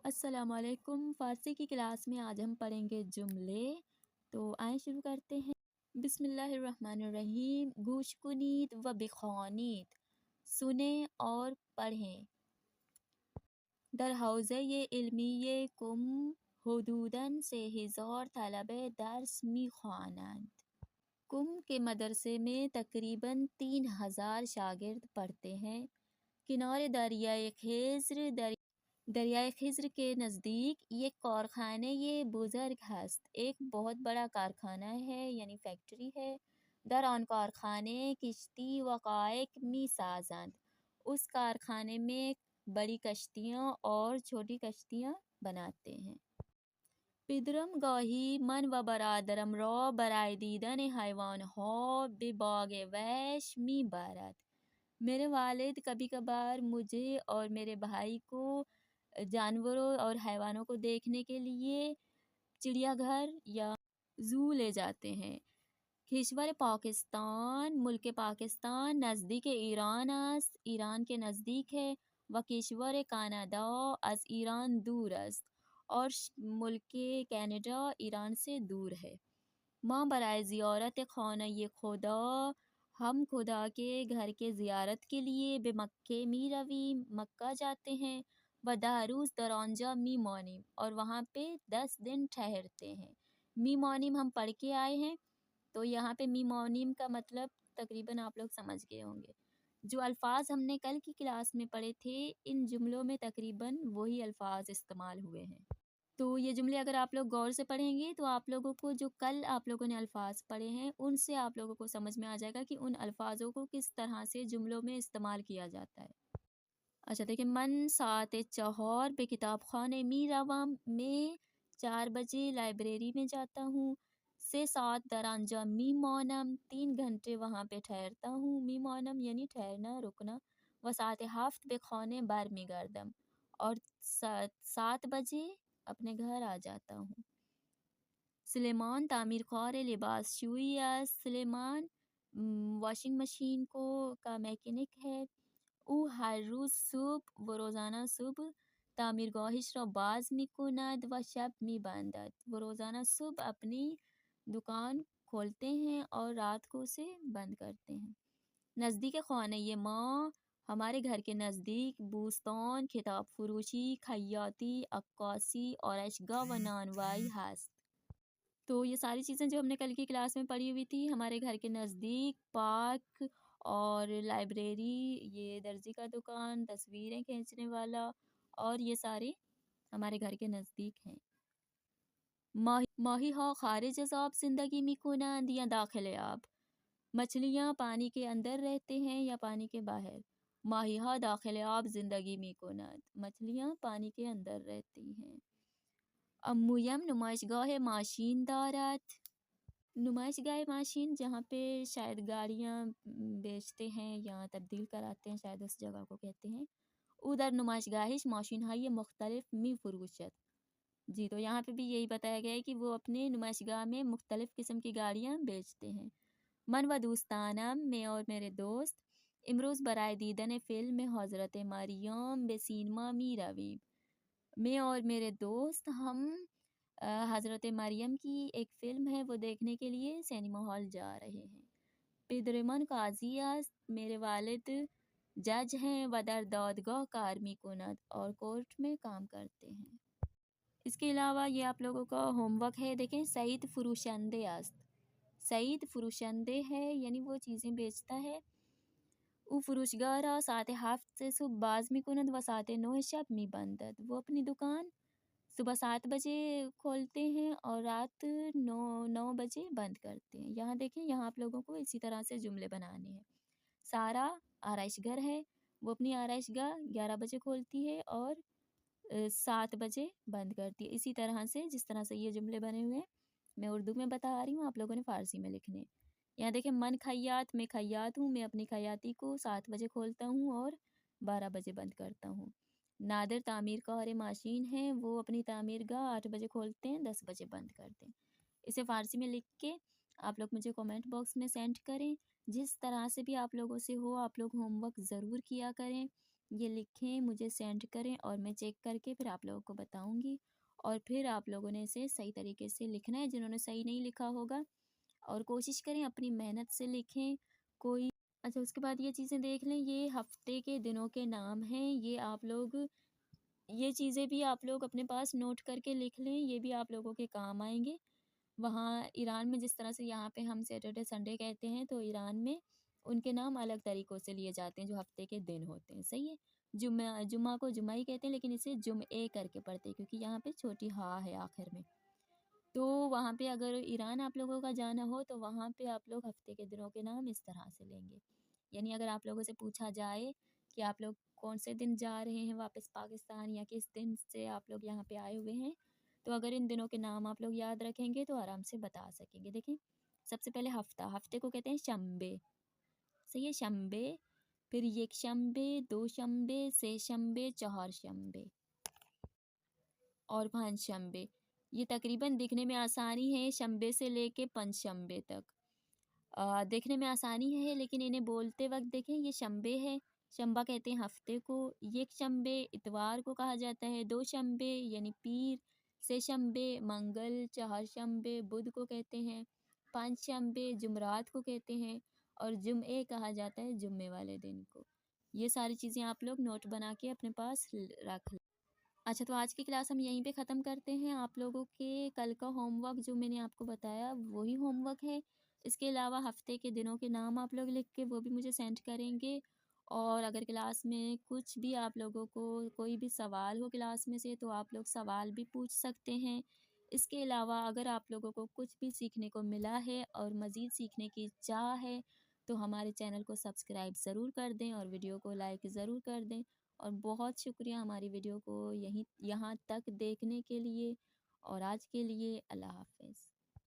السلام علیکم۔ فارسی کی کلاس میں آج ہم پڑھیں گے جملے۔ تو آئیں شروع کرتے ہیں۔ بسم اللہ الرحمن الرحیم۔ گوش کنید و بخوانید، سنیں اور پڑھیں۔ در حوزه علمیه کم حدوداً 3000 طلبه درس می‌خوانند۔ کم کے مدرسے میں تقریباً 3000 شاگرد پڑھتے ہیں۔ کنارے دریائے خضر دریائے خضر کے نزدیک یک کارخانه بزرگ هست، ایک بہت بڑا کارخانہ ہے یعنی فیکٹری ہے۔ در آن کارخانه کشتی و قایق می سازند، اس کارخانے میں بڑی کشتیاں اور چھوٹی کشتیاں بناتے ہیں۔ پدرم گاهی من و برادرم را برای دیدن حیوانها به باغ وحش میبرد۔ میرے والد کبھی کبھار مجھے اور میرے بھائی کو جانوروں اور حیوانوں کو دیکھنے کے لیے چڑیا گھر یا زو لے جاتے ہیں۔ کشور پاکستان، ملک پاکستان نزدیک ایران است، ایران کے نزدیک ہے۔ و کشور کانادا از ایران دور است، اور ملک کینیڈا ایران سے دور ہے۔ ما برای زیارت خانہ خدا، ہم خدا کے گھر کے زیارت کے لیے به مکہ می رویم، مکہ جاتے ہیں۔ و 10 روز در آنجا می مانیم، اور وہاں پہ 10 دن ٹھہرتے ہیں۔ می مانیم ہم پڑھ کے آئے ہیں، تو یہاں پہ می مانیم کا مطلب تقریباً آپ لوگ سمجھ گئے ہوں گے۔ جو الفاظ ہم نے کل کی کلاس میں پڑھے تھے، ان جملوں میں تقریباً وہی الفاظ استعمال ہوئے ہیں۔ تو یہ جملے اگر آپ لوگ غور سے پڑھیں گے تو آپ لوگوں کو جو کل آپ لوگوں نے الفاظ پڑھے ہیں ان سے آپ لوگوں کو سمجھ میں آ جائے گا کہ ان الفاظوں کو کس طرح سے جملوں میں استعمال کیا جاتا ہے۔ اچھا دیکھیں، من ساعت 4 به کتاب خانه می روم، میں 4 بجے لائبریری میں جاتا ہوں۔ 3 ساعت در آنجا می مانم، 3 گھنٹے وہاں پہ ٹھہرتا ہوں۔ می مانم یعنی ٹھہرنا، رکنا۔ و ساعت 7 به خانه برمیگردم، اور 7 بجے اپنے گھر آ جاتا ہوں۔ سلیمان تعمیرکار لباس شویی است، سلیمان واشنگ مشین کا میکینک ہے۔ او ہر روز صبح، وہ روزانہ صبح تعمیرگاهش را باز میکند و شب میبندد، وہ روزانہ صبح اپنی دکان کھولتے ہیں اور رات کو اسے بند کرتے ہیں۔ نزدیک خانه ما، ہمارے گھر کے نزدیک بوستان، کتاب فروشی، خیاطی، عکاسی، آرائشگاه و نانوائی هست۔ تو یہ ساری چیزیں جو ہم نے کل کی کلاس میں پڑھی ہوئی تھی، ہمارے گھر کے نزدیک پارک اور لائبریری، یہ درزی کا دکان، تصویریں کھینچنے والا، اور یہ سارے ہمارے گھر کے نزدیک ہیں۔ ماہی ها خارج از آب زندگی میکنند یا داخل آب، مچھلیاں پانی کے اندر رہتے ہیں یا پانی کے باہر۔ ماہی ها داخل آب زندگی میکنند، مچھلیاں پانی کے اندر رہتی ہیں۔ امویم نمائشگاه ماشین دارد، نمائشگاہ ماشین جہاں پہ شاید گاڑیاں بیچتے ہیں یا تبدیل کراتے ہیں، شاید اس جگہ کو کہتے ہیں۔ او در نمائشگاهش ماشین‌های مختلف می‌فروشد، جی تو یہاں پہ بھی یہی بتایا گیا ہے کہ وہ اپنے نمائشگاہ میں مختلف قسم کی گاڑیاں بیچتے ہیں۔ من و دوستانم، میں اور میرے دوست، امروز برای دیدن فیلم حضرت مریم به سینما می رویم، میں اور میرے دوست ہم حضرت مریم کی ایک فلم ہے وہ دیکھنے کے لیے سینما ہال جا رہے ہیں۔ پدر من قاضی است، میرے والد جج ہیں۔ و در دادگاه کار میکند، اور کورٹ میں کام کرتے ہیں۔ اس کے علاوہ یہ آپ لوگوں کا ہوم ورک ہے، دیکھیں سعید فروشنده است، سعید فروشنده ہے یعنی وہ چیزیں بیچتا ہے۔ او فروشگاه را ساعت 7 صبح باز میکند و ساعت 9 شب میبندد، وہ اپنی دکان صبح 7 بجے کھولتے ہیں اور رات 9 بجے بند کرتے ہیں۔ یہاں دیکھیں، یہاں آپ لوگوں کو اسی طرح سے جملے بنانے ہیں۔ سارا آرائش گھر ہے، وہ اپنی آرائش گاہ 11 بجے کھولتی ہے اور 7 بجے بند کرتی ہے۔ اسی طرح سے جس طرح سے یہ جملے بنے ہوئے ہیں میں اردو میں بتا رہی ہوں، آپ لوگوں نے فارسی میں لکھنے۔ یہاں دیکھیں، من خیاط، میں خیاط ہوں، میں اپنی خیاطی کو 7 بجے کھولتا ہوں اور 12 بجے بند کرتا ہوں۔ نادر تعمیرکار ماشین ہیں، وہ اپنی تعمیرگاہ 8 بجے کھولتے ہیں، 10 بجے بند کرتے ہیں۔ اسے فارسی میں لکھ کے آپ لوگ مجھے کومنٹ باکس میں سینڈ کریں۔ جس طرح سے بھی آپ لوگوں سے ہو، آپ لوگ ہوم ورک ضرور کیا کریں۔ یہ لکھیں، مجھے سینڈ کریں اور میں چیک کر کے پھر آپ لوگوں کو بتاؤں گی، اور پھر آپ لوگوں نے اسے صحیح طریقے سے لکھنا ہے جنہوں نے صحیح نہیں لکھا ہوگا، اور کوشش کریں اپنی محنت سے لکھیں کوئی۔ اچھا، اس کے بعد یہ چیزیں دیکھ لیں، یہ ہفتے کے دنوں کے نام ہیں، یہ آپ لوگ یہ چیزیں بھی آپ لوگ اپنے پاس نوٹ کر کے لکھ لیں، یہ بھی آپ لوگوں کے کام آئیں گے۔ وہاں ایران میں جس طرح سے یہاں پہ ہم سیٹرڈے سنڈے کہتے ہیں، تو ایران میں ان کے نام الگ طریقوں سے لیے جاتے ہیں جو ہفتے کے دن ہوتے ہیں، صحیح ہے۔ جمعہ کو جمعہ ہی کہتے ہیں، لیکن اسے جمعے کر کے پڑھتے ہیں کیونکہ یہاں پہ چھوٹی ہاء ہے آخر میں۔ تو وہاں پہ اگر ایران آپ لوگوں کا جانا ہو تو وہاں پہ آپ لوگ ہفتے کے دنوں کے نام اس طرح سے لیں گے، یعنی اگر آپ لوگوں سے پوچھا جائے کہ آپ لوگ کون سے دن جا رہے ہیں واپس پاکستان، یا کس دن سے آپ لوگ یہاں پہ آئے ہوئے ہیں، تو اگر ان دنوں کے نام آپ لوگ یاد رکھیں گے تو آرام سے بتا سکیں گے۔ دیکھیں، سب سے پہلے ہفتے کو کہتے ہیں شنبے، صحیح ہے، شنبے، پھر یک شنبے، دو شنبے، سے شنبے، چہار شنبے اور پانچ شنبے۔ یہ تقریباً دکھنے میں آسانی ہے شنبے سے لے کے پنج شنبے تک، دیکھنے میں آسانی ہے، لیکن انہیں بولتے وقت دیکھیں یہ شنبے ہے، شنبہ کہتے ہیں ہفتے کو، یک شنبے اتوار کو کہا جاتا ہے، دو شنبے یعنی پیر، سے شنبے منگل، چہار شنبے بدھ کو کہتے ہیں، پانچ شنبے جمعرات کو کہتے ہیں، اور جمعے کہا جاتا ہے جمعے والے دن کو۔ یہ ساری چیزیں آپ لوگ نوٹ بنا کے اپنے پاس رکھ لیں۔ اچھا، تو آج کی کلاس ہم یہیں پہ ختم کرتے ہیں۔ آپ لوگوں کے کل کا ہوم ورک جو میں نے آپ کو بتایا وہی ہوم ورک ہے، اس کے علاوہ ہفتے کے دنوں کے نام آپ لوگ لکھ کے وہ بھی مجھے سینڈ کریں گے، اور اگر کلاس میں کچھ بھی آپ لوگوں کو کوئی بھی سوال ہو کلاس میں سے تو آپ لوگ سوال بھی پوچھ سکتے ہیں۔ اس کے علاوہ اگر آپ لوگوں کو کچھ بھی سیکھنے کو ملا ہے اور مزید سیکھنے کی چاہ ہے تو ہمارے چینل کو سبسکرائب ضرور کر دیں اور ویڈیو کو لائک ضرور کر دیں، اور بہت شکریہ ہماری ویڈیو کو یہاں تک دیکھنے کے لیے، اور آج کے لیے اللہ حافظ۔